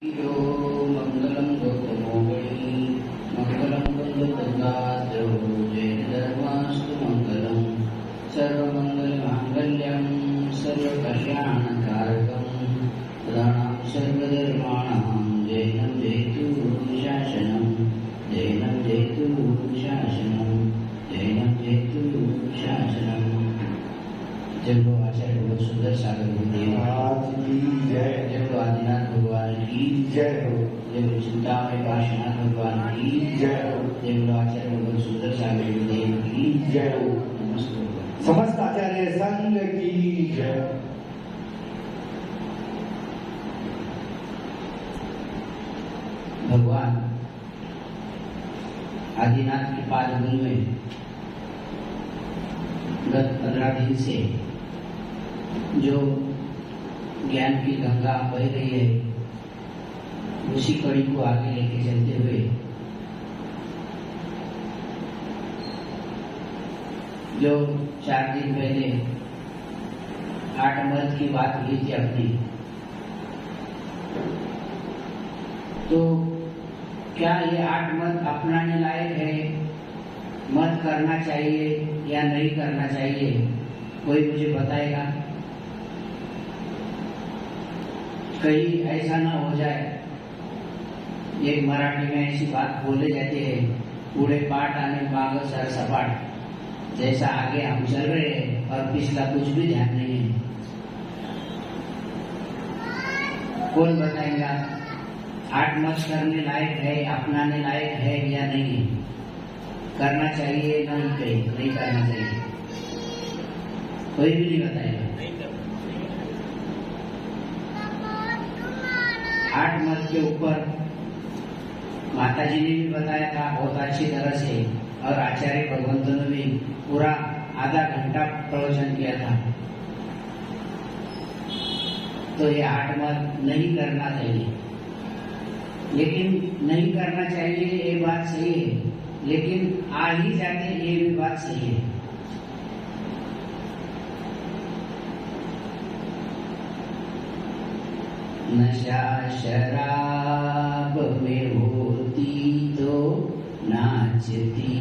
यो मंगलम गौतमोगणी मंगलम कुंदपद्माद्रौ जयधर्मास्तु मंगलम सर्वमंगलमांगल्यं सर्वकल्याणकारकं प्रदानं सर्वधर्माणां जैनं जयतु शासनं जैनं जयतु शासनं जैनं जयतु शासनं। जय हो आचार्य बहुत सुंदर सागर गुरुदेव की जय। जय हो आदिनाथ भगवान की जय हो। जय हो चिंतामणि काशीनाथ भगवान की जय हो। जय हो आचार्य बहुत सुंदर सागर गुरुदेव की जय हो। नमस्ते। समस्त आचार्य संघ की जय। भगवान आदिनाथ की पादधूलि में गत 15 दिन से जो ज्ञान की गंगा बह रही है, उसी कड़ी को आगे लेके चलते हुए जो 4 दिन पहले 8 मत की बात हुई थी अपनी, तो क्या ये 8 मत अपनाने लायक है, मत करना चाहिए या नहीं करना चाहिए, कोई मुझे बताएगा? कहीं ऐसा ना हो जाए, एक मराठी में ऐसी बात बोले जाती है, पूरे पाठ आने मांग सर सपाट, जैसा आगे हम चल रहे हैं और पिछला कुछ भी ध्यान नहीं है। कौन बताएगा 8 मत करने लायक है, अपनाने लायक है या नहीं, करना चाहिए नहीं करना चाहिए? कोई भी नहीं बताएगा। 8 मत के ऊपर माताजी ने भी बताया था बहुत अच्छी तरह से, और आचार्य भगवंत ने भी पूरा आधा घंटा प्रवचन किया था। तो ये 8 मत नहीं करना चाहिए, लेकिन नहीं करना चाहिए ये बात सही है, लेकिन आ ही जाते ये भी बात सही है। नशा शराब में होती तो नाचती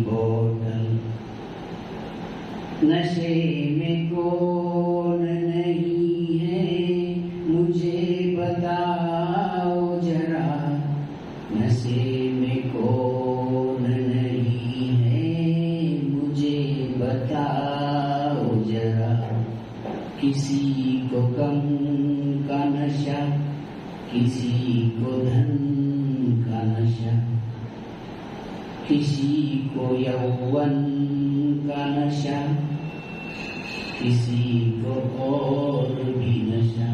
बोतल, नशे में कौन नहीं है मुझे बताओ जरा, नशे में कौन नहीं है मुझे बताओ जरा, किसी को गम का नशा, किसी को धन का नशा, किसी को यौवन का नशा, किसी को और भी नशा।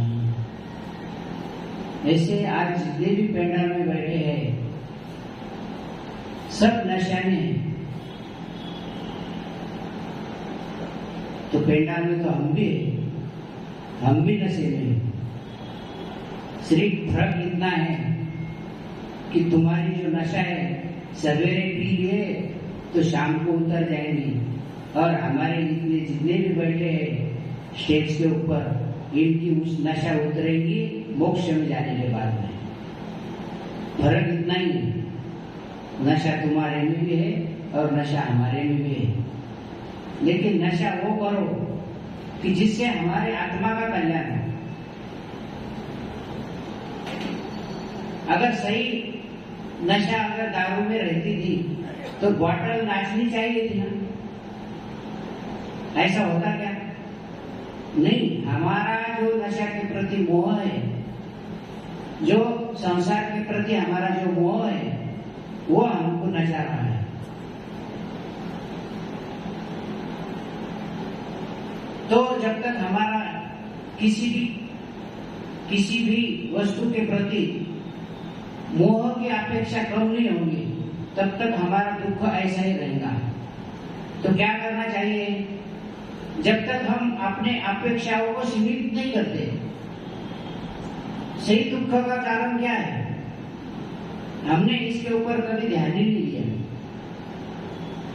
ऐसे आज जितने भी पेंडाल में बैठे हैं सब नशाने हैं। तो पेंडाल में तो हम भी नशे में। सिर्फ फर्क इतना है कि तुम्हारी जो नशा है सवेरे पी लिए तो शाम को उतर जाएंगी, और हमारे जितने भी बैठे हैं स्टेज के ऊपर, इनकी उस नशा उतरेगी मोक्ष में जाने के बाद में। फर्क इतना ही है, नशा तुम्हारे में भी है और नशा हमारे में भी है। लेकिन नशा वो करो कि जिससे हमारे आत्मा का कल्याण हो। अगर सही नशा अगर दारू में रहती थी तो बॉटल नाचनी चाहिए थी ना? ऐसा होता क्या? नहीं, हमारा जो नशा के प्रति मोह है, जो संसार के प्रति हमारा जो मोह है, वो हमको नचा रहा है। तो जब तक हमारा किसी भी वस्तु के प्रति मोह की अपेक्षा कम नहीं होगी, तब तक हमारा दुख ऐसा ही रहेगा। तो क्या करना चाहिए? जब तक हम अपने अपेक्षाओं को सीमित नहीं करते, सही दुख का कारण क्या है हमने इसके ऊपर कभी ध्यान ही नहीं दिया।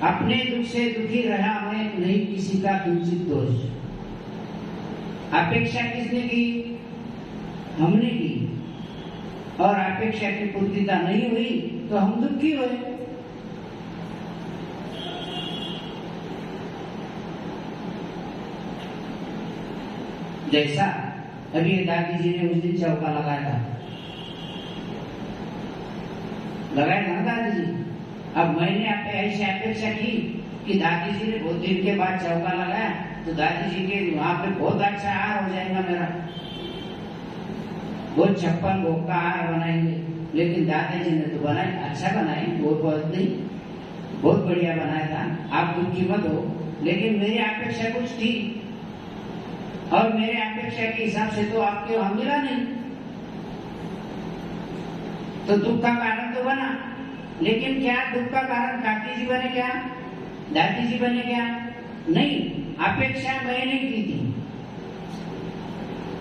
अपने दुख से दुखी रहा मैं, नहीं किसी का किंचित दोष। अपेक्षा किसने की? हमने की। और अपेक्षा की पूर्तिता नहीं हुई तो हम दुखी हुए। जैसा अभी दादी जी ने उस दिन चौका लगाया था ना दादी जी। अब मैंने ऐसी अपेक्षा की कि दादी जी ने बहुत दिन के बाद चौका लगाया तो दादी जी के वहां पे बहुत अच्छा आहार हो जाएगा मेरा, वो 56 भोग का आहार बनाएंगे। लेकिन दादाजी ने तो बनाई, अच्छा बनाई, वो बहुत नहीं, बहुत बढ़िया बनाया था, आप दुखी मत हो। लेकिन मेरी अपेक्षा कुछ थी और मेरे अपेक्षा के हिसाब से तो आपके वहां मिला नहीं, तो दुख का कारण तो बना। लेकिन क्या दुख का कारण काकी जी बने क्या, दादी जी बने क्या? नहीं, अपेक्षा मैंने की थी,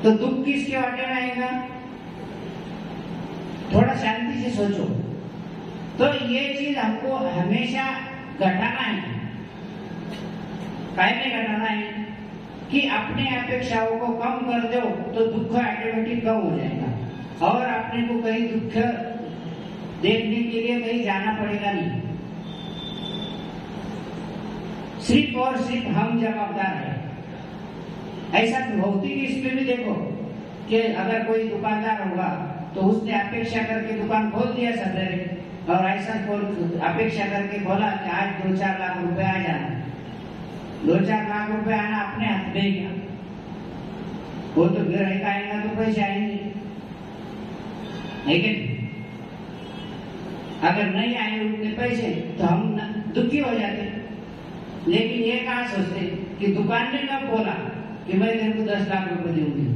तो दुख किसके वाटे में आएगा? थोड़ा शांति से सोचो। तो ये चीज हमको हमेशा घटाना है। काहे में घटाना है कि अपने अपेक्षाओं को कम कर दो तो दुख ऑटोमेटिक कम हो जाएगा और अपने को कहीं दुख देखने के लिए कहीं जाना पड़ेगा नहीं। सिर्फ और सिर्फ हम जवाबदार है। ऐसा भौतिक इसमें भी देखो कि अगर कोई दुकानदार होगा तो उसने अपेक्षा करके दुकान खोल दिया सवेरे और ऐसा अपेक्षा करके खोला कि आज 2-4 लाख रुपए आ जाना, 2-4 लाख रुपए आना अपने हाथ में क्या? वो तो ग्राहक आएगा तो पैसे आएंगे, लेकिन अगर नहीं आए उतने पैसे तो हम दुखी हो जाते। लेकिन ये कहाँ सोचते कि दुकान ने कब बोला कि मैं तेरे को 10 लाख रुपए दूंगी?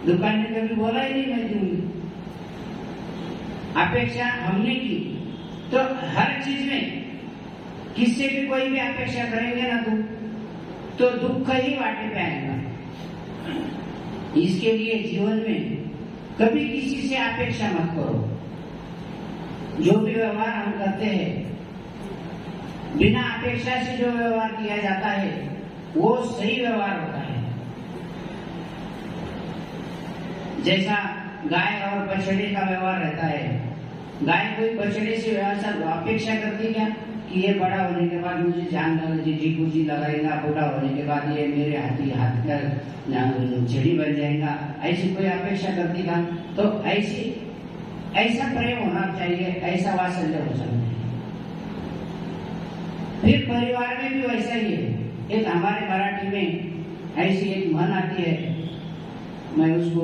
दुकान ने कभी बोला ही नहीं मैं दूंगी। अपेक्षा हमने की, तो हर चीज में किससे भी कोई भी अपेक्षा करेंगे ना तो दुख ही वाटे पे आएगा। इसके लिए जीवन में कभी किसी से अपेक्षा मत करो। जो भी व्यवहार हम करते हैं, बिना अपेक्षा से जो व्यवहार किया जाता है वो सही व्यवहार होता है। जैसा गाय और बछड़े का व्यवहार रहता है, गाय कोई बछड़े से अपेक्षा करती क्या कि ये बड़ा होने के बाद मुझे जान जी लगाएगा, बूढ़ा होने के बाद ये मेरे हाथ का छड़ी बन जाएगा, ऐसी कोई अपेक्षा करती का? तो ऐसा प्रेम होना चाहिए, ऐसा वात्सल्य हो सकता है। फिर परिवार में भी वैसा ही है। एक हमारे मराठी में ऐसी एक मन आती है, मैं उसको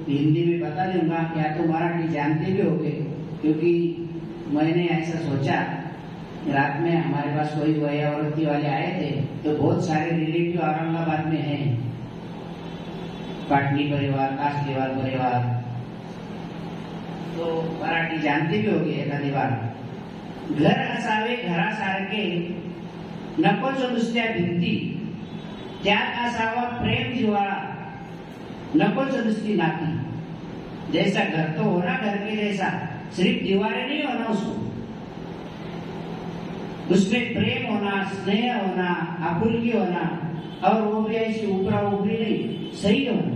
हिंदी में बता दूंगा, क्या तो मराठी जानते भी होंगे, क्योंकि मैंने ऐसा सोचा। रात में हमारे पास कोई वयावृत्ति वाले आए थे तो बहुत सारे रिलेटिव औरंगाबाद में हैं, पाटनी परिवार, कासलीवाल परिवार, तो मराठी जानते भी होंगे। एखादी बार घर असावे घरासारखे, नकोच नुसत्या भिंती, त्यात असावा प्रेम जिव्हाळा, नकोच नुसती नाती। जैसा घर तो होना घर के जैसा, सिर्फ दीवारें नहीं होना उसमें प्रेम होना, स्नेह होना, आपुलकी होना, और वो भी ऐसी ऊपरा ऊपरी नहीं, सही होना,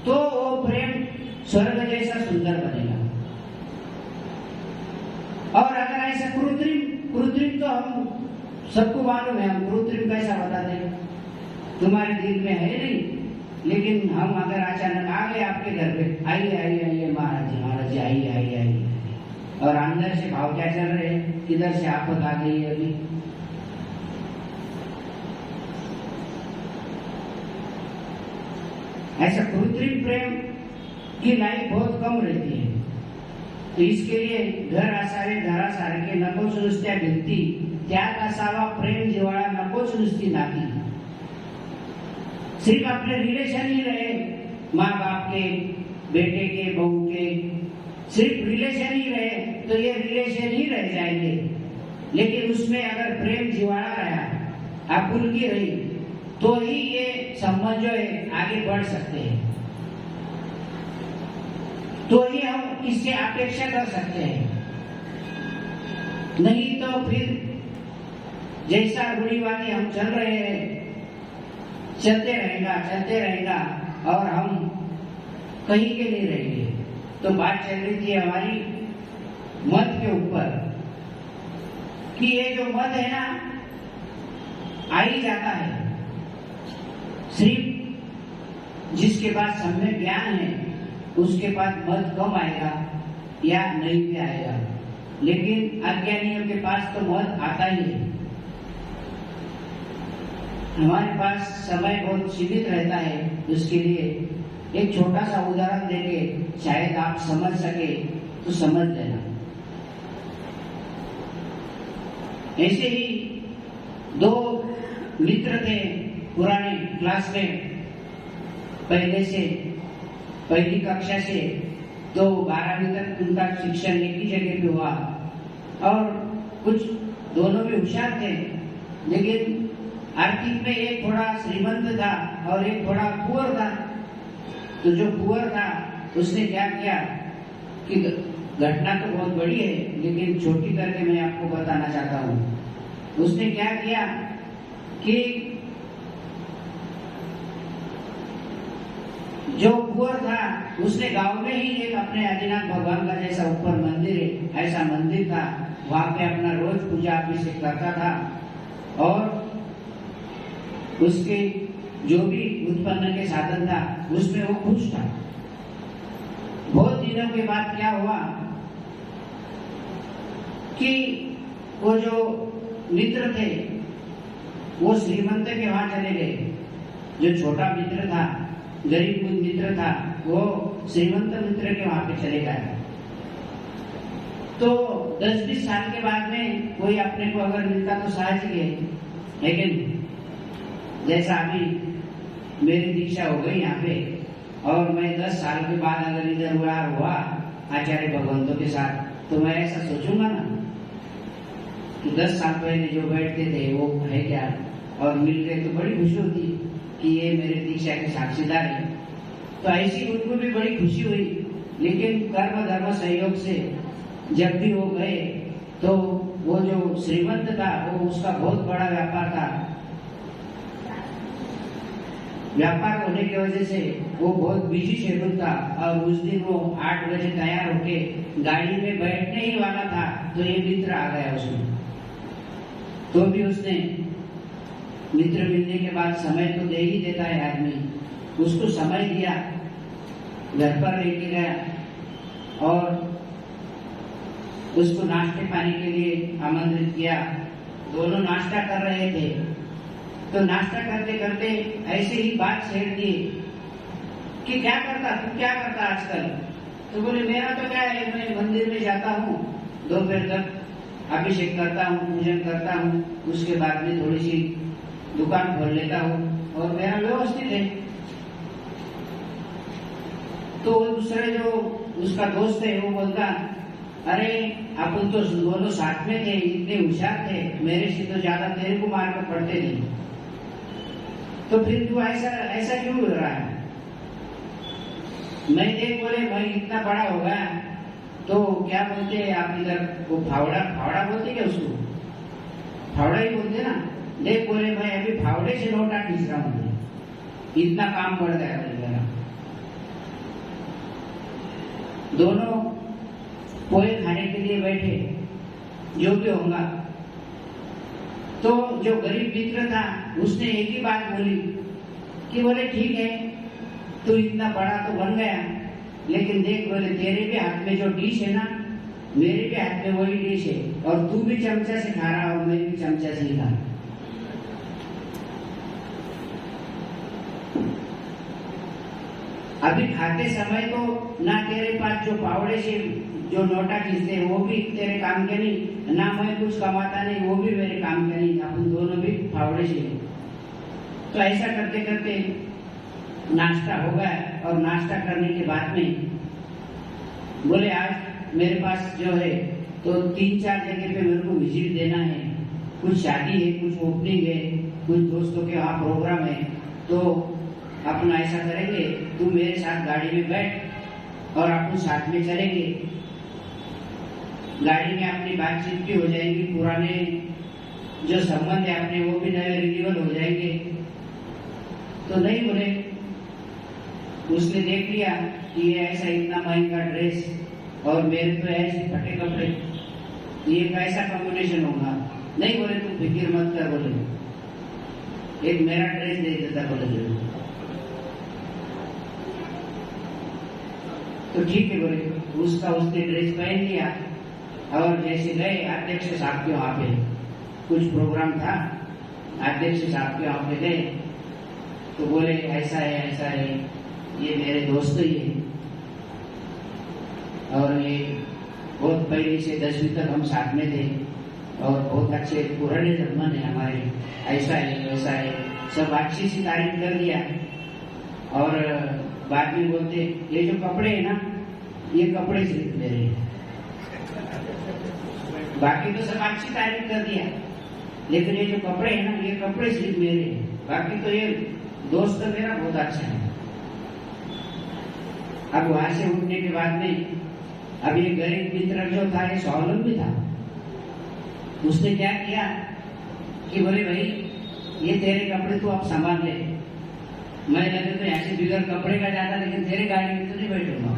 तो वो प्रेम स्वर्ग जैसा सुंदर बनेगा। और अगर ऐसा कृत्रिम तो हम सबको मालूम है, हम कृत्रिम कैसा बताते हैं, तुम्हारे दिल में है नहीं, लेकिन हम अगर अचानक आ गए आपके घर पे, आइए आइए आइए महाराज जी आइए आइए आइए, और अंदर से भाव क्या चल रहे हैं, किधर से आफत आ गई है अभी। ऐसा कृत्रिम प्रेम की लाइफ बहुत कम रहती है। तो इसके लिए घर असावे घरासारखे, नकोच नुसत्या भिंती, त्यात असावा प्रेम जिव्हाळा, नकोच नुसती नाती। सिर्फ अपने रिलेशन ही रहे, माँ बाप के, बेटे के, बहू के, सिर्फ रिलेशन ही रहे तो ये रिलेशन ही रह जाएंगे। लेकिन उसमें अगर प्रेम जिव्हाळा रहा, आपुलकी रही, तो ही ये संबंध जो है आगे बढ़ सकते हैं, तो ही हम इससे अपेक्षा कर सकते हैं। नहीं तो फिर जैसा रूढ़िवादी हम चल रहे हैं, चलते रहेगा और हम कहीं के नहीं रहेंगे। तो बात चल रही थी हमारी मत के ऊपर कि ये जो मत है ना आ ही जाता है, सिर्फ जिसके पास सम्यक ज्ञान है उसके पास मत कम आएगा या नहीं भी आएगा, लेकिन अज्ञानियों के पास तो मत आता ही है। हमारे पास समय बहुत सीमित रहता है, उसके लिए एक छोटा सा उदाहरण देके शायद आप समझ सके तो समझ लेना। ऐसे ही दो मित्र थे पुराने क्लास में, पहली कक्षा से तो 12वीं तक उनका शिक्षण एक ही जगह पे हुआ और कुछ दोनों भी होशियार थे, लेकिन आर्थिक में एक थोड़ा श्रीमंत था और एक थोड़ा पुअर था। तो जो पुअर था उसने क्या किया कि घटना तो बहुत बड़ी है लेकिन छोटी करके मैं आपको बताना चाहता हूँ। उसने क्या किया कि जो पुअर था उसने गांव में ही एक अपने आदिनाथ भगवान का जैसा ऊपर मंदिर है ऐसा मंदिर था, वहां पे अपना रोज पूजा अभिषेक करता था और उसके जो भी उत्पन्न के साधन था उसमें वो खुश था। बहुत दिनों के बाद क्या हुआ कि वो जो मित्र थे वो श्रीमंत के वहां चले गए। जो छोटा मित्र था, गरीब मित्र था, वो श्रीमंत मित्र के वहां पे चले गया। तो 10-20 साल के बाद में कोई अपने को अगर मिलता तो साहजिक है, लेकिन जैसा अभी मेरी दीक्षा हो गई यहाँ पे और मैं 10 साल के बाद अगर इधर हुआ आचार्य भगवंतों के साथ, तो मैं ऐसा सोचूंगा ना कि 10 साल पहले जो बैठते थे वो है क्या, और मिल गए तो बड़ी खुशी होती कि ये मेरे दीक्षा के साक्षीदार है। तो ऐसी उनको भी बड़ी खुशी हुई, लेकिन कर्म धर्म सहयोग से जब भी वो गए तो वो जो श्रीमंत था वो उसका बहुत बड़ा व्यापार था। व्यापार होने की वजह से वो बहुत बिजी शेड्यूल था और उस दिन वो 8 बजे तैयार होके गाड़ी में बैठने ही वाला था तो ये मित्र आ गया उसमें। तो भी उसने मित्र मिलने के बाद समय तो दे ही देता है आदमी, उसको समय दिया, घर पर लेके गया और उसको नाश्ते पानी के लिए आमंत्रित किया। दोनों नाश्ता कर रहे थे तो नाश्ता करते करते ऐसे ही बात छेड़ दी कि क्या करता आजकल। तो बोले मेरा तो क्या है, मैं मंदिर में जाता हूँ, दोपहर तक अभिषेक करता हूँ, पूजन करता हूँ, उसके बाद में थोड़ी सी दुकान खोल लेता हूँ और मेरा व्यवस्थित है। तो दूसरे जो उसका दोस्त है वो बोलता, अरे अपन तो दोनों साथ में थे, इतने होशियार थे, मेरे से तो ज्यादा तेरे को मार कर पड़ते नहीं, तो फिर तू ऐसा क्यों हो रहा है। मैं देख बोले मैं इतना बड़ा हो गया तो क्या बोलते हैं आप इधर, वो फावड़ा बोलते क्या उसको, फावड़ा ही बोलते ना। देख बोले मैं अभी फावड़े से लौटा खींच रहा हूँ, इतना काम बढ़ गया मेरा। दोनों पोहे खाने के लिए बैठे, जो भी होगा। तो जो गरीब मित्र था उसने एक ही बात बोली कि बोले ठीक है तू इतना बड़ा तो बन गया, लेकिन देख बोले तेरे भी हाथ में जो डिश है ना, मेरे भी हाथ में वही डिश है और तू भी चमचा से खा रहा हो, मैं भी चमचा से ही खा। अभी खाते समय तो ना तेरे पास जो पावड़े से जो नोटा खींचते वो भी तेरे काम के नहीं, ना मैं कुछ कमाता नहीं वो भी मेरे काम के नहीं, अपन दोनों भी फावड़े से। तो ऐसा करते करते नाश्ता हो गया और नाश्ता करने के बाद में बोले आज मेरे पास जो है तो 3-4 जगह पे मेरे को विजिट देना है, कुछ शादी है, कुछ ओपनिंग है, कुछ दोस्तों के वहाँ प्रोग्राम है। तो अपन ऐसा करेंगे, तू मेरे साथ गाड़ी में बैठ और अपन साथ में चलेंगे, गाड़ी में अपनी बातचीत भी हो जाएगी, पुराने जो संबंध है अपने वो भी नए रिन्यूअल हो जाएंगे। तो नहीं बोले, उसने देख लिया कि ये ऐसा इतना महंगा ड्रेस और मेरे तो ऐसे फटे कपड़े, ये कैसा कॉम्बिनेशन होगा। नहीं बोले तुम फिक्र मत कर, बोले एक मेरा ड्रेस दे देता, बोले तो ठीक है बोले। उसने ड्रेस पहन लिया और जैसे गए अध्यक्ष साहब के वहां पे कुछ प्रोग्राम था, अध्यक्ष साहब के वहां पे गए तो बोले ऐसा है, ये मेरे दोस्त ही है और ये बहुत पहले से 10वीं तक हम साथ में थे और बहुत अच्छे पुराने जमाने है हमारे, ऐसा है वैसा है, सब अच्छी सी तारीफ कर दिया। और बाद में बोलते ये जो कपड़े है ना, ये कपड़े सिर्फ मेरे हैं, बाकी तो सब अच्छी तारीफ कर दिया, लेकिन ये जो कपड़े है ना, ये कपड़े सिर्फ मेरे हैं, बाकी तो ये दोस्त मेरा बहुत अच्छा है। अब वहां से उठने के बाद में अब ये गरीब मित्र जो था, ये स्वावलंबी था, उसने क्या किया कि बोले भाई ये तेरे कपड़े तो आप संभाल ले, मैं लगे तो ऐसे बिगड़ कपड़े का ज्यादा, लेकिन तेरे गाड़ी में तो नहीं बैठूंगा।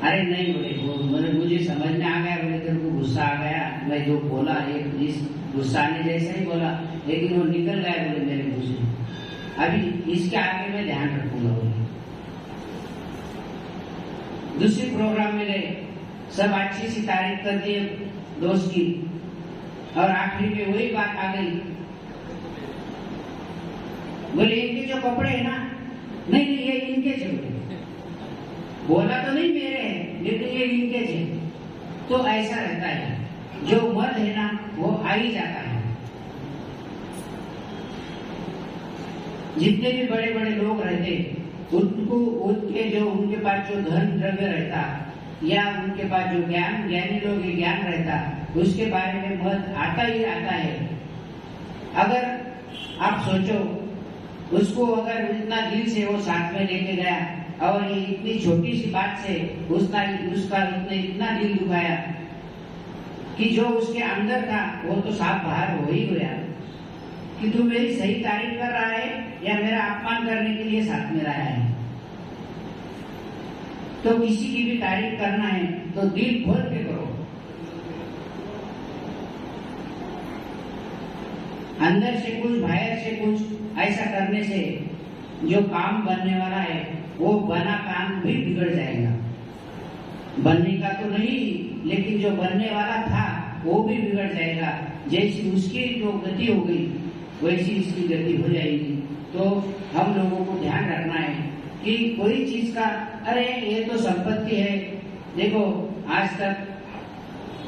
अरे नहीं बोले, मुझे समझ में आ गया, बोले तेरे को गुस्सा आ गया, मैं जो बोला एक गुस्सा आने जैसा ही बोला, लेकिन वो निकल गया बोले मेरे मुंह से, अभी इसके आगे मैं ध्यान रखूंगा बोले। दूसरे प्रोग्राम में गए, सब अच्छी सी तारीफ कर दिए दोस्त की, और आखिरी में वही बात आ गई, बोले इनके जो कपड़े है ना, नहीं ये इनके थे, बोला तो नहीं मेरे हैं, लेकिन ये इनके थे। तो ऐसा रहता है, जो मर्द है ना वो आ ही जाता है। जितने भी बड़े बड़े लोग रहते, उनके पास जो धन द्रव्य रहता या उनके पास जो ज्ञानी लोग ज्ञान रहता, उसके बारे में मत आता ही आता है। अगर आप सोचो, उसको अगर इतना दिल से वो साथ में लेके गया और ये इतनी छोटी सी बात से उसका इतना दिल दुखाया कि जो उसके अंदर था वो तो साफ बाहर हो ही गया कि तू मेरी सही तारीफ कर रहा है या मेरा अपमान करने के लिए साथ में रहा है। तो किसी की भी तारीफ करना है तो दिल खोल के करो, अंदर से कुछ बाहर से कुछ। ऐसा करने से जो काम बनने वाला है वो बना काम भी बिगड़ जाएगा। बनने का तो नहीं, लेकिन जो बनने वाला था वो भी बिगड़ जाएगा। जैसी उसकी जो गति हो गई वैसी इसकी गति हो जाएगी। तो हम लोगों को ध्यान रखना है कि कोई चीज का, अरे ये तो संपत्ति है, देखो आज तक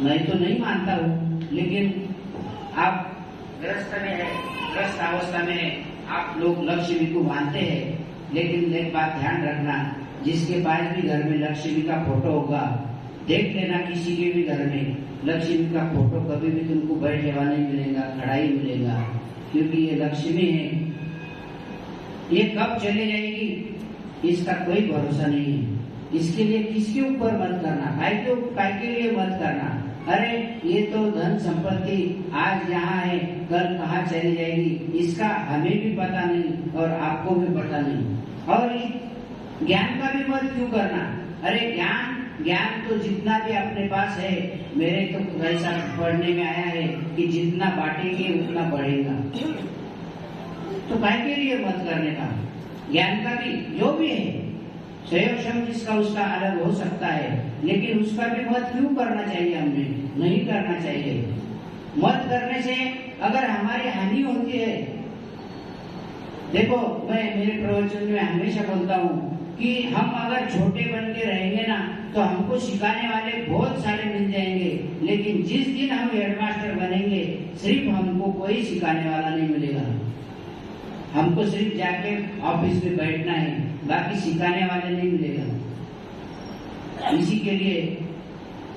मैं तो नहीं मानता हूँ, लेकिन आप ग्रस्त में है, ग्रस्त अवस्था में है, आप लोग लक्ष्मी को मानते हैं, लेकिन एक बात ध्यान रखना, जिसके पास भी घर में लक्ष्मी का फोटो होगा, देख लेना किसी के भी घर में लक्ष्मी का फोटो कभी भी तुमको बैठे हुआ नहीं मिलेगा, खड़ा ही मिलेगा, क्योंकि ये लक्ष्मी है। ये कब चले जाएगी इसका कोई भरोसा नहीं है। इसके लिए किसके ऊपर मत करना, काय के लिए मत करना। अरे ये तो धन संपत्ति आज यहाँ है, कल कहाँ चली जाएगी, इसका हमें भी पता नहीं और आपको भी पता नहीं। और ज्ञान का भी मत क्यों करना। अरे ज्ञान तो जितना भी अपने पास है, मेरे तो ऐसा पढ़ने में आया है कि जितना बांटेंगे उतना बढ़ेगा। तो काय के लिए मत करने का। ज्ञान का भी जो भी है, सहयोग क्षम जिसका उसका अलग हो सकता है, लेकिन उसका भी मत क्यों करना चाहिए, हमें नहीं करना चाहिए। मत करने से अगर हमारी हानि होती है, देखो मैं मेरे प्रवचन में हमेशा बोलता हूँ कि हम अगर छोटे बन के रहेंगे ना तो हमको सिखाने वाले बहुत सारे मिल जाएंगे, लेकिन जिस दिन हम हेडमास्टर बनेंगे सिर्फ हमको कोई सिखाने वाला नहीं मिलेगा। हमको सिर्फ जाके ऑफिस में बैठना है, बाकी सिखाने वाले नहीं मिलेगा। इसी के लिए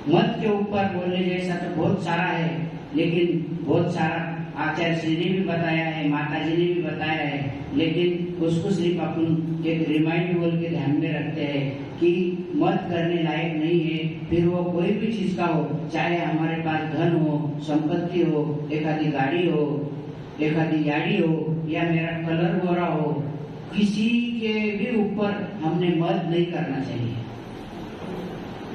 मत के ऊपर बोलने जैसा तो बहुत सारा है, लेकिन बहुत सारा आचार्य श्री ने भी बताया है, माता जी ने भी बताया है, लेकिन उसको सिर्फ अपन एक रिमाइंड बोल के ध्यान में रखते हैं कि मत करने लायक नहीं है। फिर वो कोई भी चीज का हो, चाहे हमारे पास धन हो, संपत्ति हो, एक आधी गाड़ी हो, एक आधी गाड़ी हो, या मेरा कलर गोरा हो, किसी के भी ऊपर हमने मत नहीं करना चाहिए।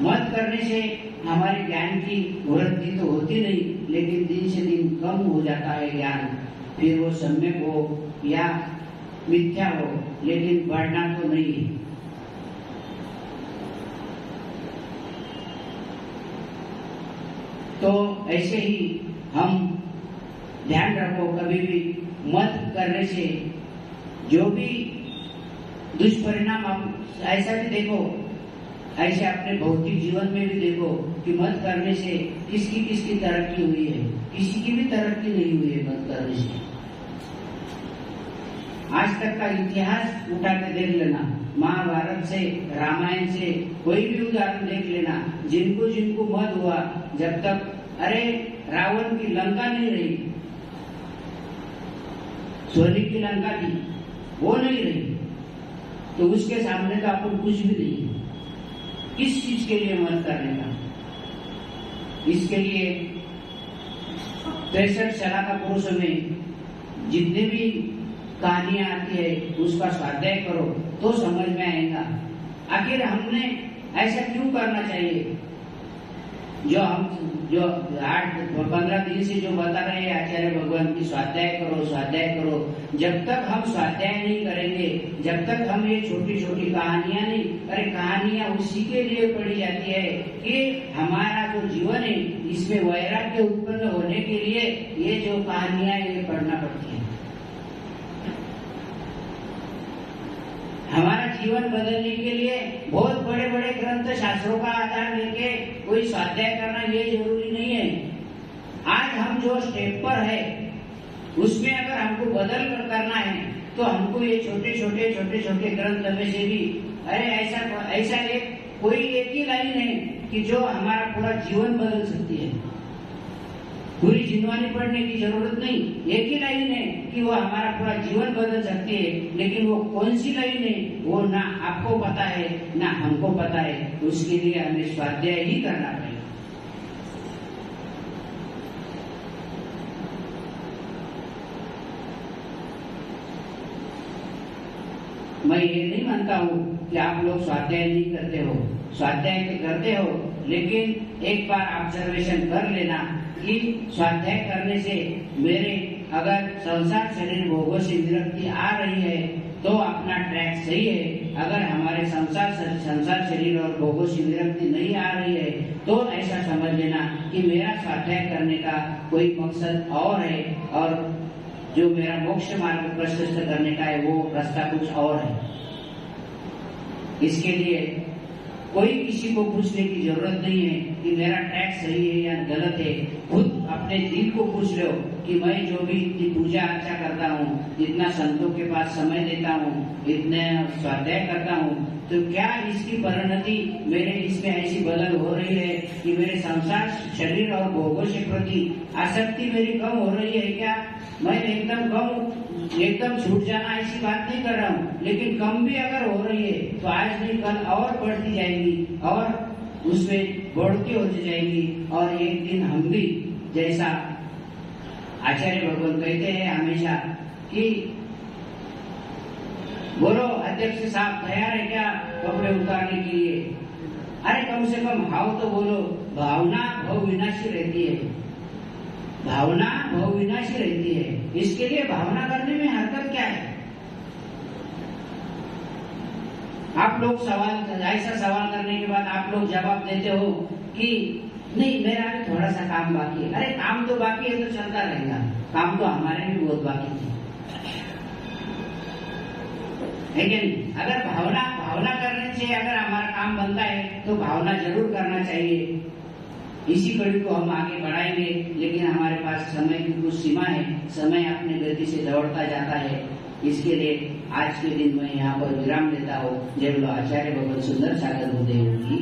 मत करने से हमारे ज्ञान की वृद्धि तो होती नहीं, लेकिन दिन से दिन कम हो जाता है ज्ञान। फिर वो सम्यक हो या मिथ्या हो, लेकिन बढ़ना तो नहीं है। तो ऐसे ही हम ध्यान रखो, कभी भी मत करने से जो भी दुष्परिणाम आप ऐसा भी देखो, ऐसे अपने भौतिक जीवन में भी देखो कि मत करने से किसकी तरक्की हुई है, किसी की भी तरक्की नहीं हुई है मत करने से। आज तक का इतिहास उठा के देख लेना, महाभारत से, रामायण से कोई भी उदाहरण देख लेना, जिनको जिनको मत हुआ, जब तक अरे रावण की लंका नहीं रही, सोने की लंका थी, वो नहीं रही, तो उसके सामने तो अपन कुछ भी नहीं है। किस चीज के लिए मत करने का? इसके लिए 63 शलाका पुरुषों में जितने भी कहानियां आती है उसका स्वाध्याय करो तो समझ में आएगा आखिर हमने ऐसा क्यों करना चाहिए। जो 8-15 दिन से जो बता रहे हैं आचार्य भगवान की स्वाध्याय करो, जब तक हम स्वाध्याय नहीं करेंगे, जब तक हम ये छोटी छोटी कहानियां नहीं, अरे कहानियां उसी के लिए पढ़ी जाती है कि हमारा जो जीवन है इसमें वैराग्य उत्पन्न होने के लिए ये जो कहानियां ये पढ़ना पड़ती है। हमारा जीवन बदलने के लिए बहुत बड़े बड़े ग्रंथ शास्त्रों का आधार लेके कोई स्वाध्याय करना ये जरूरी नहीं है। आज हम जो स्टेप पर है उसमें अगर हमको बदल कर करना है तो हमको ये छोटे छोटे ग्रंथ में से भी अरे ऐसा कोई एक ही लाइन है कि जो हमारा पूरा जीवन बदल सकती है। पूरी जिनवानी पढ़ने की जरूरत नहीं, एक ही लाइन है कि वो हमारा पूरा जीवन बदल सकती है, लेकिन वो कौन सी लाइन है वो ना आपको पता है ना हमको पता है। उसके लिए हमें स्वाध्याय ही करना पड़ेगा। मैं ये नहीं मानता हूँ कि आप लोग स्वाध्याय नहीं करते हो, स्वाध्याय तो करते हो, लेकिन एक बार ऑब्जर्वेशन कर लेना कि स्वाध्याय करने से मेरे अगर संसार शरीर भोगों से विरक्ति आ रही है तो अपना ट्रैक सही है। अगर हमारे संसार शरीर और भोगों से विरक्ति नहीं आ रही है तो ऐसा समझ लेना कि मेरा स्वाध्याय करने का कोई मकसद और है, और जो मेरा मोक्ष मार्ग प्रशस्त करने का है वो रास्ता कुछ और है। इसके लिए कोई किसी को पूछने की जरूरत नहीं है कि मेरा ट्रैक सही है या गलत है। खुद अपने दिल को पूछ लो कि मैं जो भी इतनी पूजा अर्चा करता हूँ, इतना संतों के पास समय देता हूँ, इतने स्वाध्याय करता हूँ, तो क्या इसकी परिणति मेरे इसमें ऐसी बदल हो रही है कि मेरे संसार शरीर और भोगों से प्रति आसक्ति मेरी कम हो रही है क्या? मैं एकदम छूट जाना ऐसी बात नहीं कर रहा हूँ, लेकिन कम भी अगर हो रही है तो आज नहीं कल और बढ़ती जाएगी और उसमें बढ़ती होती जाएगी। और एक दिन हम भी, जैसा आचार्य भगवान कहते हैं हमेशा कि बोलो अध्यक्ष साहब तैयार है क्या कपड़े उतारने के लिए? अरे कम से कम हाव तो बोलो। भावना भव विनाशी रहती है, भावना भव विनाशी रहती है। इसके लिए भावना करने में हरकत क्या है? आप लोग ऐसा सवाल करने के बाद आप लोग जवाब देते हो कि नहीं मेरा भी थोड़ा सा काम बाकी है। अरे काम तो बाकी है तो चलता रहेगा, काम तो हमारे भी बहुत बाकी थे, लेकिन अगर भावना करने से अगर हमारा काम बनता है तो भावना जरूर करना चाहिए। इसी कड़ी को हम आगे बढ़ाएंगे, लेकिन हमारे पास समय की कुछ सीमा है, समय अपने गति से दौड़ता जाता है। इसके लिए आज के दिन मैं यहाँ पर विराम देता हूँ। जय बोलो आचार्य भगवत सुंदर सागर गुरुदेव की।